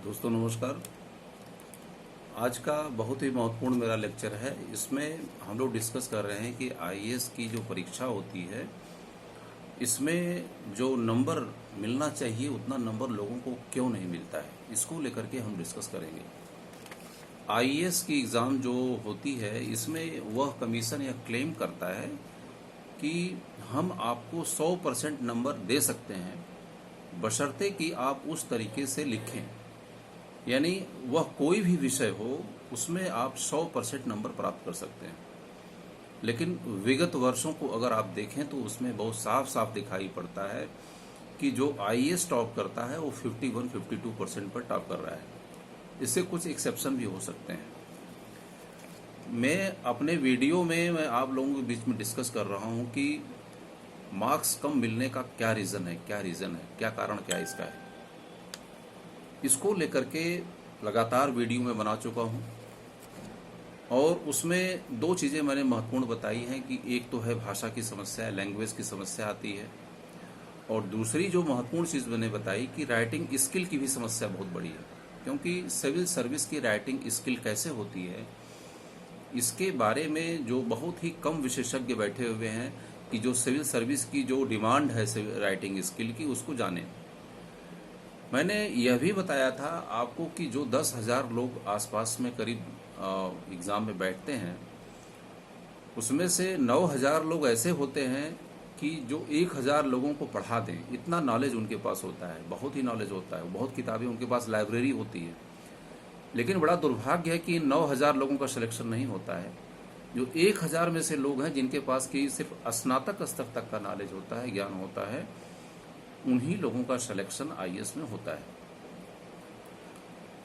दोस्तों नमस्कार। आज का बहुत ही महत्वपूर्ण मेरा लेक्चर है। इसमें हम लोग डिस्कस कर रहे हैं कि आईएएस की जो परीक्षा होती है इसमें जो नंबर मिलना चाहिए उतना नंबर लोगों को क्यों नहीं मिलता है, इसको लेकर के हम डिस्कस करेंगे। आईएएस की एग्ज़ाम जो होती है इसमें वह कमीशन यह क्लेम करता है कि हम आपको 100% नंबर दे सकते हैं बशर्ते कि आप उस तरीके से लिखें, यानी वह कोई भी विषय हो उसमें आप 100% नंबर प्राप्त कर सकते हैं। लेकिन विगत वर्षों को अगर आप देखें तो उसमें बहुत साफ साफ दिखाई पड़ता है कि जो आईएएस टॉप करता है वो 51-52% पर टॉप कर रहा है। इससे कुछ एक्सेप्शन भी हो सकते हैं। मैं अपने वीडियो में मैं आप लोगों के बीच में डिस्कस कर रहा हूं कि मार्क्स कम मिलने का क्या रीज़न है, क्या कारण क्या इसका है। इसको लेकर के लगातार वीडियो में बना चुका हूं और उसमें दो चीज़ें मैंने महत्वपूर्ण बताई हैं कि एक तो है भाषा की समस्या, लैंग्वेज की समस्या आती है, और दूसरी जो महत्वपूर्ण चीज़ मैंने बताई कि राइटिंग स्किल की भी समस्या बहुत बड़ी है। क्योंकि सिविल सर्विस की राइटिंग स्किल कैसे होती है इसके बारे में जो बहुत ही कम विशेषज्ञ बैठे हुए हैं कि जो सिविल सर्विस की जो डिमांड है राइटिंग स्किल की उसको जाने। मैंने यह भी बताया था आपको कि जो 10,000 लोग आसपास में करीब एग्ज़ाम में बैठते हैं उसमें से 9,000 लोग ऐसे होते हैं कि जो 1,000 लोगों को पढ़ा दें, इतना नॉलेज उनके पास होता है, बहुत ही नॉलेज होता है, बहुत किताबें उनके पास, लाइब्रेरी होती है। लेकिन बड़ा दुर्भाग्य है कि 9,000 लोगों का सिलेक्शन नहीं होता है। जो 1,000 में से लोग हैं जिनके पास की सिर्फ स्नातक स्तर तक का नॉलेज होता है, ज्ञान होता है, उन्हीं लोगों का सिलेक्शन आईएएस में होता है।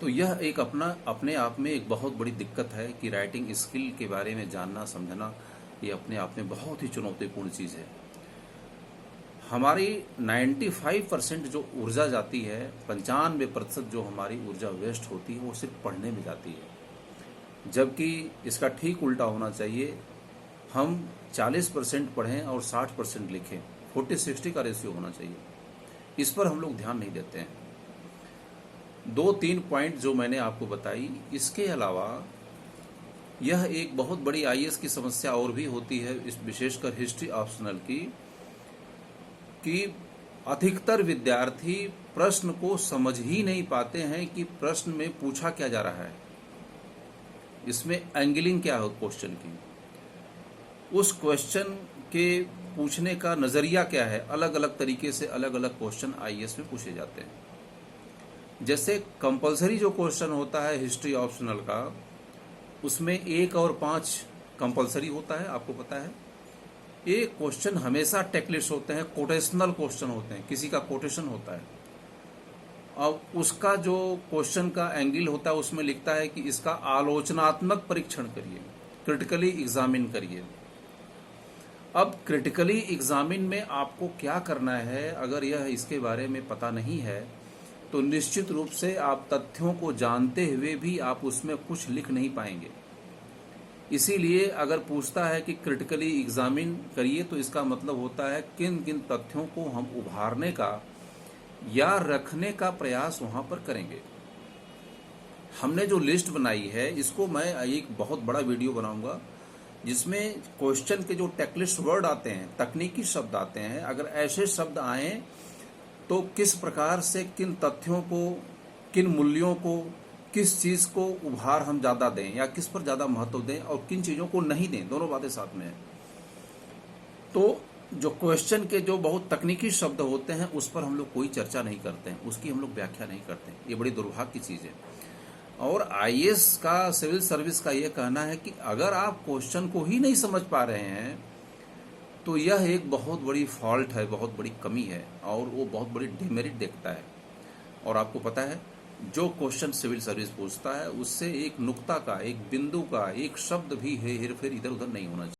तो यह एक अपने आप में एक बहुत बड़ी दिक्कत है कि राइटिंग स्किल के बारे में जानना समझना ये अपने आप में बहुत ही चुनौतीपूर्ण चीज़ है। हमारी 95% जो ऊर्जा जाती है, 95% जो हमारी ऊर्जा वेस्ट होती है वो सिर्फ पढ़ने में जाती है, जबकि इसका ठीक उल्टा होना चाहिए। हम 40% पढ़ें और 60% लिखें, 40-60 का रेशियो होना चाहिए। इस पर हम लोग ध्यान नहीं देते हैं। 2-3 पॉइंट जो मैंने आपको बताई, इसके अलावा यह एक बहुत बड़ी आईएएस की समस्या और भी होती है, इस विशेषकर हिस्ट्री ऑप्शनल की, कि अधिकतर विद्यार्थी प्रश्न को समझ ही नहीं पाते हैं कि प्रश्न में पूछा क्या जा रहा है, इसमें एंगलिंग क्या हो क्वेश्चन की, उस क्वेश्चन के पूछने का नजरिया क्या है। अलग अलग तरीके से अलग अलग क्वेश्चन आईएएस में पूछे जाते हैं। जैसे कंपलसरी जो क्वेश्चन होता है हिस्ट्री ऑप्शनल का, उसमें 1 और 5 कंपलसरी होता है, आपको पता है। एक क्वेश्चन हमेशा टेक्लिस्ट होते हैं, कोटेशनल क्वेश्चन होते हैं, किसी का कोटेशन होता है। अब उसका जो क्वेश्चन का एंगल होता है उसमें लिखता है कि इसका आलोचनात्मक परीक्षण करिए, क्रिटिकली एग्जामिन करिए। अब क्रिटिकली एग्जामिन में आपको क्या करना है, अगर यह इसके बारे में पता नहीं है तो निश्चित रूप से आप तथ्यों को जानते हुए भी आप उसमें कुछ लिख नहीं पाएंगे। इसीलिए अगर पूछता है कि क्रिटिकली एग्जामिन करिए तो इसका मतलब होता है किन किन तथ्यों को हम उभारने का या रखने का प्रयास वहां पर करेंगे। हमने जो लिस्ट बनाई है इसको मैं एक बहुत बड़ा वीडियो बनाऊंगा जिसमें क्वेश्चन के जो टेक्लिस्ट वर्ड आते हैं, तकनीकी शब्द आते हैं, अगर ऐसे शब्द आए तो किस प्रकार से किन तथ्यों को, किन मूल्यों को, किस चीज को उभार हम ज्यादा दें या किस पर ज्यादा महत्व दें और किन चीजों को नहीं दें, दोनों बातें साथ में है। तो जो क्वेश्चन के जो बहुत तकनीकी शब्द होते हैं उस पर हम लोग कोई चर्चा नहीं करते हैं, उसकी हम लोग व्याख्या नहीं करते हैं। ये बड़ी दुर्भाग्य की चीज है। और आईएएस का, सिविल सर्विस का यह कहना है कि अगर आप क्वेश्चन को ही नहीं समझ पा रहे हैं तो यह एक बहुत बड़ी फॉल्ट है, बहुत बड़ी कमी है और वो बहुत बड़ी डिमेरिट देखता है। और आपको पता है जो क्वेश्चन सिविल सर्विस पूछता है उससे एक नुक्ता का, एक बिंदु का, एक शब्द भी हेर फेर इधर उधर नहीं होना चाहिए।